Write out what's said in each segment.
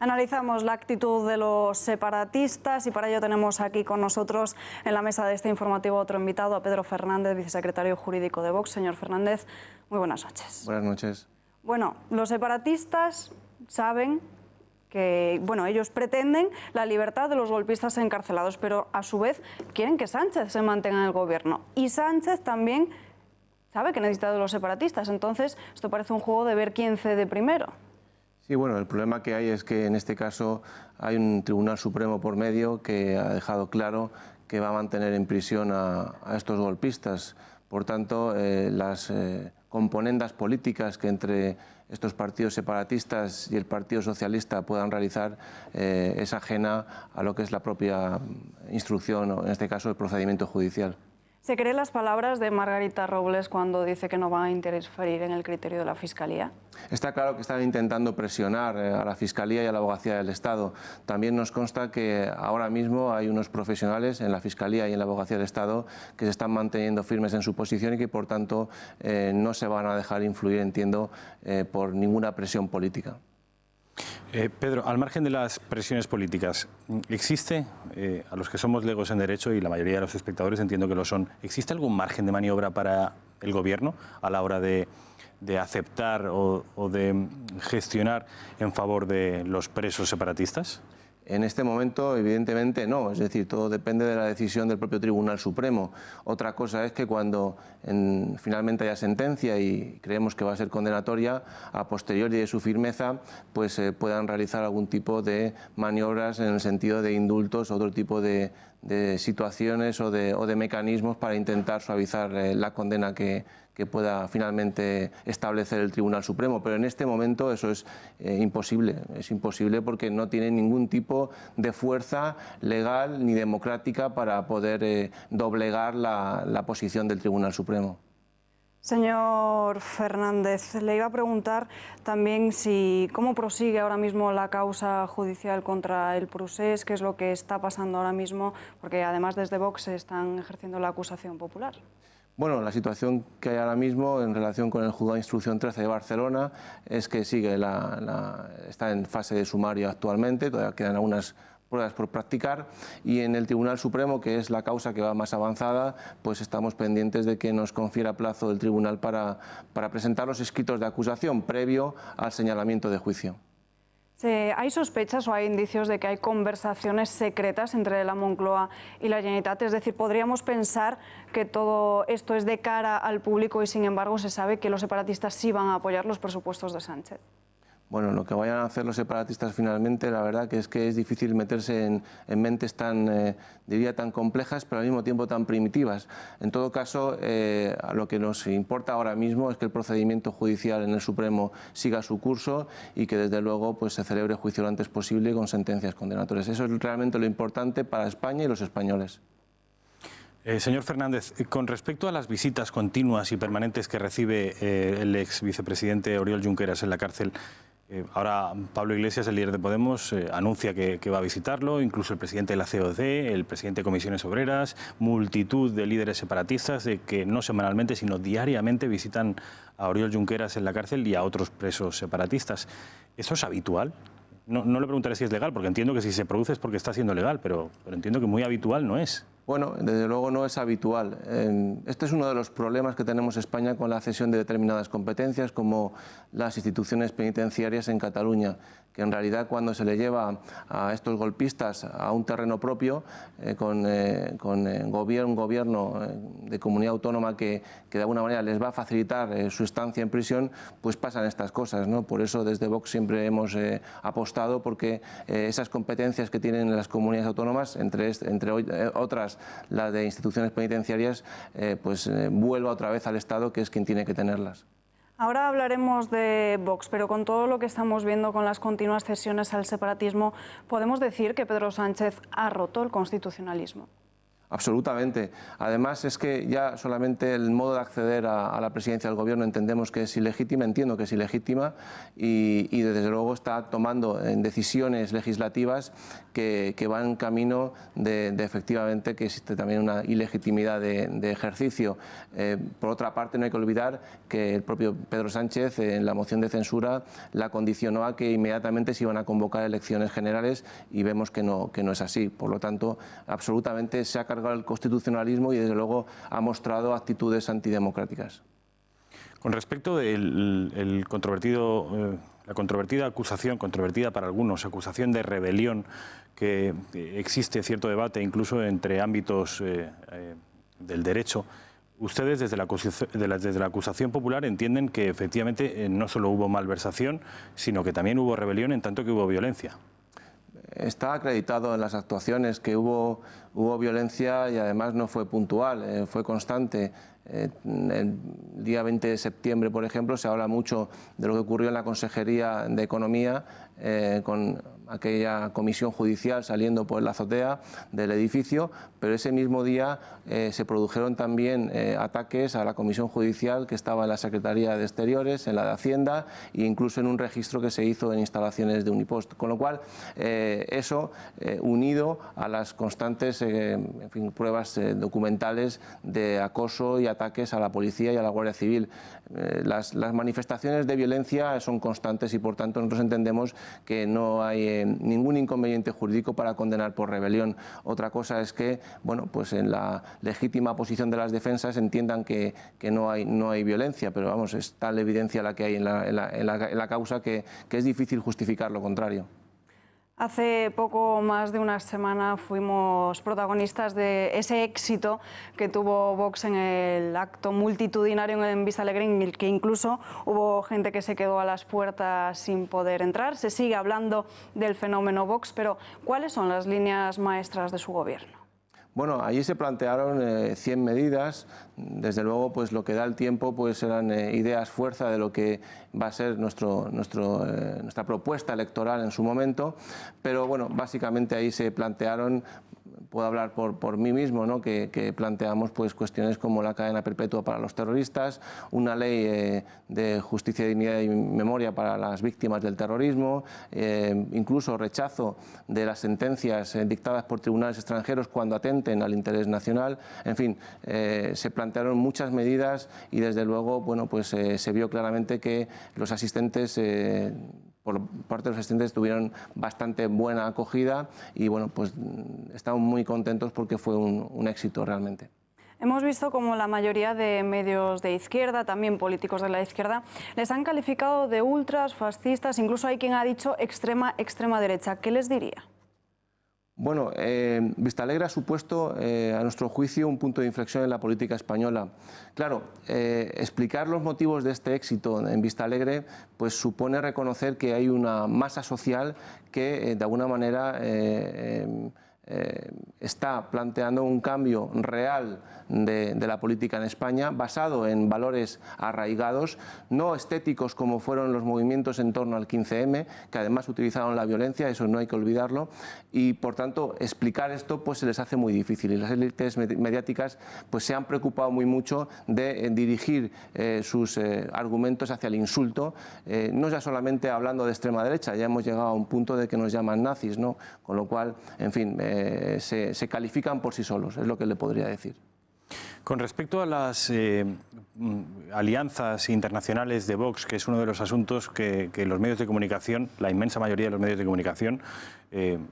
Analizamos la actitud de los separatistas y para ello tenemos aquí con nosotros en la mesa de este informativo otro invitado, a Pedro Fernández, vicesecretario jurídico de Vox. Señor Fernández, muy buenas noches. Buenas noches. Bueno, los separatistas saben que, ellos pretenden la libertad de los golpistas encarcelados, pero a su vez quieren que Sánchez se mantenga en el gobierno. Y Sánchez también sabe que necesita de los separatistas, entonces esto parece un juego de ver quién cede primero. Sí, bueno, el problema que hay es que en este caso hay un Tribunal Supremo por medio que ha dejado claro que va a mantener en prisión a estos golpistas. Por tanto, las componendas políticas que entre estos partidos separatistas y el Partido Socialista puedan realizar es ajena a lo que es la propia instrucción, o en este caso el procedimiento judicial. ¿Se cree las palabras de Margarita Robles cuando dice que no va a interferir en el criterio de la Fiscalía? Está claro que están intentando presionar a la Fiscalía y a la Abogacía del Estado. También nos consta que ahora mismo hay unos profesionales en la Fiscalía y en la Abogacía del Estado que se están manteniendo firmes en su posición y que, por tanto, no se van a dejar influir, entiendo, por ninguna presión política. Pedro, al margen de las presiones políticas, ¿existe, a los que somos legos en derecho y la mayoría de los espectadores entiendo que lo son, ¿existe algún margen de maniobra para el Gobierno a la hora de aceptar o de gestionar en favor de los presos separatistas? En este momento, evidentemente, no. Es decir, todo depende de la decisión del propio Tribunal Supremo. Otra cosa es que cuando finalmente haya sentencia y creemos que va a ser condenatoria, a posteriori de su firmeza, pues puedan realizar algún tipo de maniobras en el sentido de indultos, otro tipo de situaciones o de mecanismos para intentar suavizar la condena que pueda finalmente establecer el Tribunal Supremo. Pero en este momento eso es imposible porque no tiene ningún tipo de fuerza legal ni democrática para poder doblegar la posición del Tribunal Supremo. Señor Fernández, le iba a preguntar también cómo prosigue ahora mismo la causa judicial contra el Procés, qué es lo que está pasando ahora mismo, porque además desde Vox se están ejerciendo la acusación popular. Bueno, la situación que hay ahora mismo en relación con el Juzgado de Instrucción 13 de Barcelona es que está en fase de sumario actualmente, todavía quedan algunas pruebas por practicar, y en el Tribunal Supremo, que es la causa que va más avanzada, pues estamos pendientes de que nos confiera plazo el Tribunal para presentar los escritos de acusación previo al señalamiento de juicio. ¿Hay sospechas o hay indicios de que hay conversaciones secretas entre la Moncloa y la Generalitat? Es decir, ¿podríamos pensar que todo esto es de cara al público y sin embargo se sabe que los separatistas sí van a apoyar los presupuestos de Sánchez? Bueno, lo que vayan a hacer los separatistas finalmente, la verdad que es difícil meterse en mentes tan, diría, tan complejas, pero al mismo tiempo tan primitivas. En todo caso, lo que nos importa ahora mismo es que el procedimiento judicial en el Supremo siga su curso y que desde luego pues, se celebre juicio lo antes posible con sentencias condenatorias. Eso es realmente lo importante para España y los españoles. Señor Fernández, con respecto a las visitas continuas y permanentes que recibe el ex vicepresidente Oriol Junqueras en la cárcel, ahora Pablo Iglesias, el líder de Podemos, anuncia que va a visitarlo, incluso el presidente de la COC, el presidente de Comisiones Obreras, multitud de líderes separatistas que no semanalmente, sino diariamente visitan a Oriol Junqueras en la cárcel y a otros presos separatistas. ¿Eso es habitual? No le preguntaré si es legal, porque entiendo que si se produce es porque está siendo legal, pero entiendo que muy habitual no es. Bueno, desde luego no es habitual. Este es uno de los problemas que tenemos en España con la cesión de determinadas competencias, como las instituciones penitenciarias en Cataluña, que en realidad cuando se le lleva a estos golpistas a un terreno propio, con un gobierno de comunidad autónoma que de alguna manera les va a facilitar su estancia en prisión, pues pasan estas cosas, ¿no? Por eso desde Vox siempre hemos apostado porque esas competencias que tienen las comunidades autónomas, entre otras las de instituciones penitenciarias, vuelva otra vez al Estado, que es quien tiene que tenerlas. Ahora hablaremos de Vox, pero con todo lo que estamos viendo con las continuas cesiones al separatismo, ¿podemos decir que Pedro Sánchez ha roto el constitucionalismo? Absolutamente. Además es que ya solamente el modo de acceder a la presidencia del gobierno entendemos que es ilegítima, entiendo que es ilegítima y desde luego está tomando decisiones legislativas que van camino de efectivamente que existe también una ilegitimidad de ejercicio. Por otra parte, no hay que olvidar que el propio Pedro Sánchez en la moción de censura la condicionó a que inmediatamente se iban a convocar elecciones generales y vemos que no es así. Por lo tanto, absolutamente se ha cargado el constitucionalismo y desde luego ha mostrado actitudes antidemocráticas. Con respecto del la controvertida acusación, controvertida para algunos, acusación de rebelión, que existe cierto debate incluso entre ámbitos del derecho, ustedes desde la acusación popular entienden que efectivamente no solo hubo malversación, sino que también hubo rebelión en tanto que hubo violencia. Está acreditado en las actuaciones que hubo violencia y además no fue puntual, fue constante. El día 20 de septiembre, por ejemplo, se habla mucho de lo que ocurrió en la Consejería de Economía con aquella comisión judicial saliendo por la azotea del edificio, pero ese mismo día se produjeron también ataques a la comisión judicial que estaba en la Secretaría de Exteriores, en la de Hacienda e incluso en un registro que se hizo en instalaciones de Unipost. Con lo cual, eso unido a las constantes en fin, pruebas documentales de acoso y ataques a la policía y a la Guardia Civil. Las manifestaciones de violencia son constantes y por tanto nosotros entendemos que no hay ningún inconveniente jurídico para condenar por rebelión. Otra cosa es que, bueno, pues en la legítima posición de las defensas entiendan que no hay violencia, pero vamos, es tal evidencia la que hay en la causa que es difícil justificar lo contrario. Hace poco más de una semana fuimos protagonistas de ese éxito que tuvo Vox en el acto multitudinario en Vistalegre, en el que incluso hubo gente que se quedó a las puertas sin poder entrar. Se sigue hablando del fenómeno Vox, pero ¿cuáles son las líneas maestras de su gobierno? Bueno, allí se plantearon 100 medidas. Desde luego, pues lo que da el tiempo pues eran ideas fuerza de lo que va a ser nuestra propuesta electoral en su momento. Pero bueno, básicamente ahí se plantearon, puedo hablar por mí mismo, ¿no? que planteamos pues cuestiones como la cadena perpetua para los terroristas, una ley de justicia, dignidad y memoria para las víctimas del terrorismo, incluso rechazo de las sentencias dictadas por tribunales extranjeros cuando atenten al interés nacional. En fin, se plantearon muchas medidas y desde luego, bueno, pues se vio claramente que los asistentes por parte de los asistentes tuvieron bastante buena acogida y bueno, pues estamos muy contentos porque fue un éxito realmente. Hemos visto como la mayoría de medios de izquierda, también políticos de la izquierda, les han calificado de ultras, fascistas, incluso hay quien ha dicho extrema derecha. ¿Qué les diría? Bueno, Vistalegre ha supuesto, a nuestro juicio, un punto de inflexión en la política española. Claro, explicar los motivos de este éxito en Vistalegre pues supone reconocer que hay una masa social que, de alguna manera, está planteando un cambio real de la política en España, basado en valores arraigados, no estéticos como fueron los movimientos en torno al 15M, que además utilizaron la violencia, eso no hay que olvidarlo, y por tanto explicar esto pues se les hace muy difícil y las élites mediáticas pues se han preocupado muy mucho de dirigir sus argumentos hacia el insulto, no ya solamente hablando de extrema derecha, ya hemos llegado a un punto de que nos llaman nazis, ¿no? Con lo cual, en fin, se califican por sí solos, es lo que le podría decir. Con respecto a las alianzas internacionales de Vox, que es uno de los asuntos que los medios de comunicación, la inmensa mayoría de los medios de comunicación,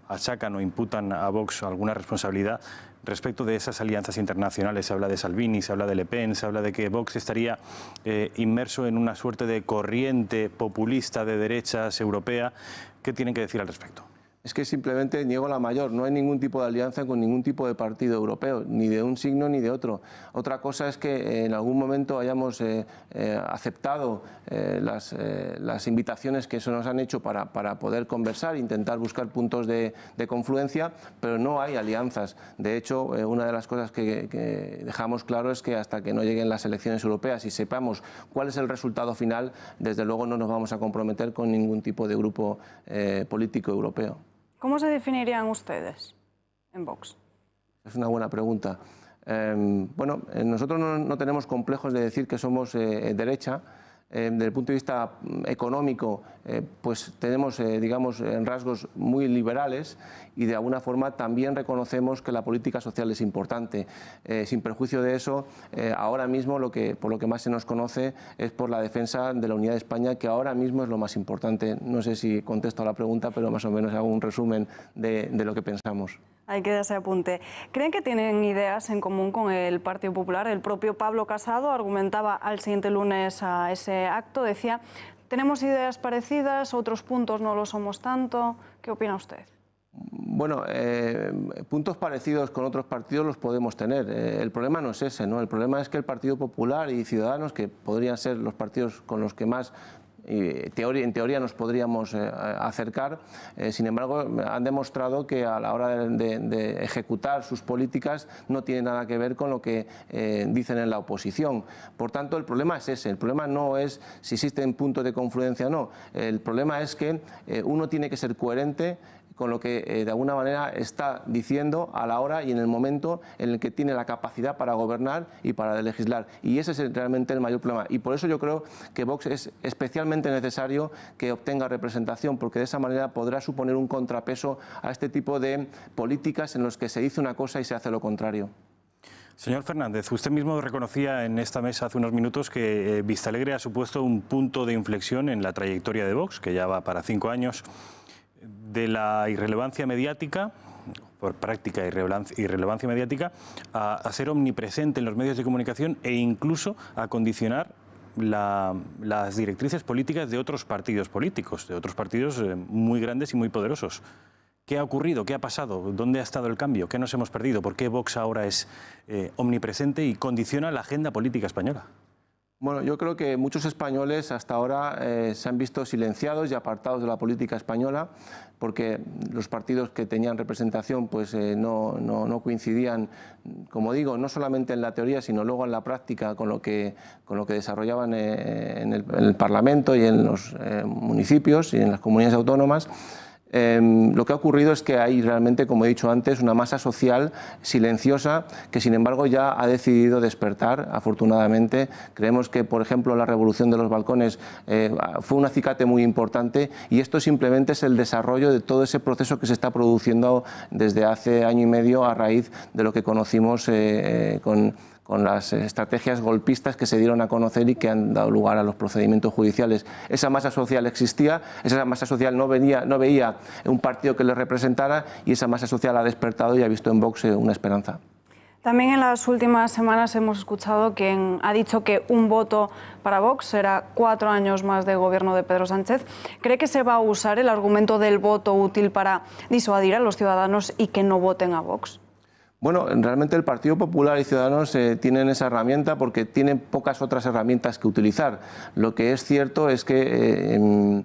achacan o imputan a Vox alguna responsabilidad respecto de esas alianzas internacionales. Se habla de Salvini, se habla de Le Pen, se habla de que Vox estaría inmerso en una suerte de corriente populista de derechas europea. ¿Qué tienen que decir al respecto? Es que simplemente niego la mayor, no hay ningún tipo de alianza con ningún tipo de partido europeo, ni de un signo ni de otro. Otra cosa es que en algún momento hayamos aceptado las invitaciones que se nos han hecho para poder conversar, intentar buscar puntos de confluencia, pero no hay alianzas. De hecho, una de las cosas que dejamos claro es que hasta que no lleguen las elecciones europeas y sepamos cuál es el resultado final, desde luego no nos vamos a comprometer con ningún tipo de grupo político europeo. ¿Cómo se definirían ustedes en Vox? Es una buena pregunta. Bueno, nosotros no tenemos complejos de decir que somos derecha. Desde el punto de vista económico, pues tenemos, digamos, rasgos muy liberales y de alguna forma también reconocemos que la política social es importante. Sin perjuicio de eso, ahora mismo por lo que más se nos conoce es por la defensa de la unidad de España, que ahora mismo es lo más importante. No sé si contesto a la pregunta, pero más o menos hago un resumen de lo que pensamos. Ahí queda ese apunte. ¿Creen que tienen ideas en común con el Partido Popular? El propio Pablo Casado argumentaba al siguiente lunes a ese acto, decía, tenemos ideas parecidas, otros puntos no lo somos tanto. ¿Qué opina usted? Bueno, puntos parecidos con otros partidos los podemos tener. El problema no es ese, ¿no? El problema es que el Partido Popular y Ciudadanos, que podrían ser los partidos con los que más en teoría nos podríamos acercar, sin embargo han demostrado que a la hora de ejecutar sus políticas no tiene nada que ver con lo que dicen en la oposición. Por tanto, el problema es ese, el problema no es si existen puntos de confluencia o no, el problema es que uno tiene que ser coherente con lo que de alguna manera está diciendo a la hora y en el momento en el que tiene la capacidad para gobernar y para legislar. Y ese es realmente el mayor problema. Y por eso yo creo que Vox es especialmente necesario que obtenga representación, porque de esa manera podrá suponer un contrapeso a este tipo de políticas en los que se dice una cosa y se hace lo contrario. Señor Fernández, usted mismo reconocía en esta mesa hace unos minutos que Vistalegre ha supuesto un punto de inflexión en la trayectoria de Vox, que ya va para 5 años. De la irrelevancia mediática, por práctica irrelevancia mediática, a ser omnipresente en los medios de comunicación e incluso a condicionar las directrices políticas de otros partidos políticos, de otros partidos muy grandes y muy poderosos. ¿Qué ha ocurrido? ¿Qué ha pasado? ¿Dónde ha estado el cambio? ¿Qué nos hemos perdido? ¿Por qué Vox ahora es omnipresente y condiciona la agenda política española? Bueno, yo creo que muchos españoles hasta ahora se han visto silenciados y apartados de la política española porque los partidos que tenían representación pues no coincidían, como digo, no solamente en la teoría sino luego en la práctica con lo que desarrollaban en el Parlamento y en los municipios y en las comunidades autónomas. Lo que ha ocurrido es que hay realmente, como he dicho antes, una masa social silenciosa que sin embargo ya ha decidido despertar, afortunadamente. Creemos que, por ejemplo, la revolución de los balcones fue un acicate muy importante y esto simplemente es el desarrollo de todo ese proceso que se está produciendo desde hace año y medio a raíz de lo que conocimos con las estrategias golpistas que se dieron a conocer y que han dado lugar a los procedimientos judiciales. Esa masa social existía, esa masa social no veía un partido que le representara y esa masa social ha despertado y ha visto en Vox una esperanza. También en las últimas semanas hemos escuchado quien ha dicho que un voto para Vox será 4 años más de gobierno de Pedro Sánchez. ¿Cree que se va a usar el argumento del voto útil para disuadir a los ciudadanos y que no voten a Vox? Bueno, realmente el Partido Popular y Ciudadanos tienen esa herramienta porque tienen pocas otras herramientas que utilizar. Lo que es cierto es que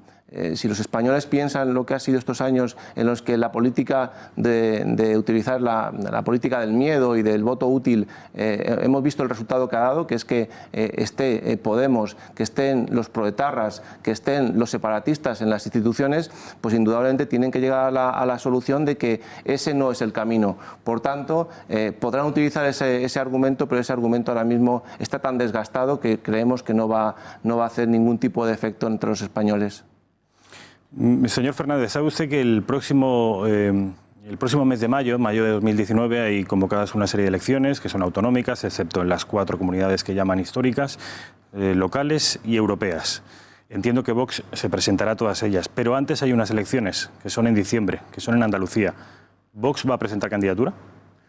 si los españoles piensan lo que ha sido estos años en los que la política de utilizar la política del miedo y del voto útil, hemos visto el resultado que ha dado, que es que esté Podemos, que estén los proetarras, que estén los separatistas en las instituciones, pues indudablemente tienen que llegar a la solución de que ese no es el camino. Por tanto, podrán utilizar ese argumento, pero ese argumento ahora mismo está tan desgastado que creemos que no va a hacer ningún tipo de efecto entre los españoles. Señor Fernández, ¿sabe usted que el próximo mes de mayo de 2019, hay convocadas una serie de elecciones que son autonómicas, excepto en las 4 comunidades que llaman históricas, locales y europeas? Entiendo que Vox se presentará a todas ellas, pero antes hay unas elecciones que son en diciembre, que son en Andalucía. ¿Vox va a presentar candidatura?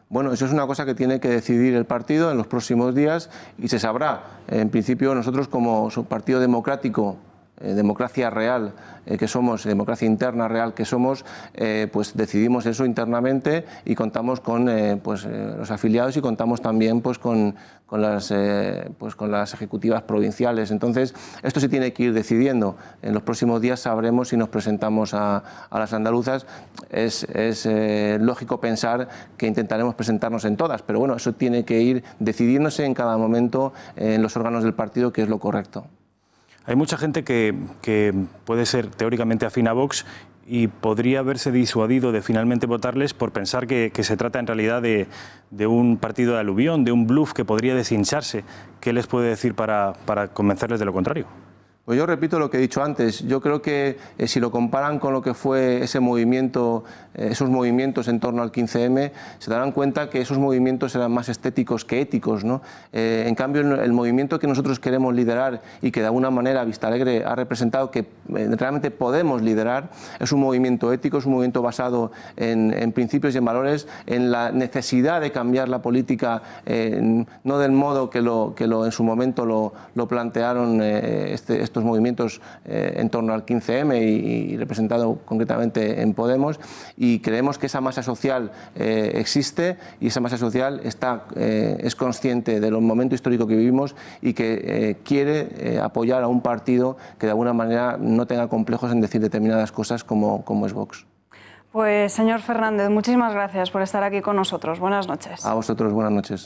Bueno, eso es una cosa que tiene que decidir el partido en los próximos días y se sabrá. En principio, nosotros como partido democrático, democracia real que somos, democracia interna real que somos, pues decidimos eso internamente y contamos con los afiliados y contamos también con las ejecutivas provinciales. Entonces, esto se tiene que ir decidiendo. En los próximos días sabremos si nos presentamos a las andaluzas. Es lógico pensar que intentaremos presentarnos en todas, pero bueno, eso tiene que ir decidiéndose en cada momento en los órganos del partido, que es lo correcto. Hay mucha gente que puede ser teóricamente afín a Vox y podría haberse disuadido de finalmente votarles por pensar que se trata en realidad de un partido de aluvión, de un bluff que podría deshincharse. ¿Qué les puede decir para convencerles de lo contrario? Pues yo repito lo que he dicho antes. Yo creo que si lo comparan con lo que fue ese movimiento, esos movimientos en torno al 15M, se darán cuenta que esos movimientos eran más estéticos que éticos, ¿no? En cambio, el movimiento que nosotros queremos liderar y que de alguna manera Vistalegre ha representado que realmente podemos liderar, es un movimiento ético, es un movimiento basado en principios y en valores, en la necesidad de cambiar la política, no del modo que en su momento lo plantearon estos movimientos en torno al 15M y representado concretamente en Podemos, y creemos que esa masa social existe y esa masa social es consciente del momento histórico que vivimos y que quiere apoyar a un partido que de alguna manera no tenga complejos en decir determinadas cosas como es Vox. Pues señor Fernández, muchísimas gracias por estar aquí con nosotros. Buenas noches. A vosotros, buenas noches.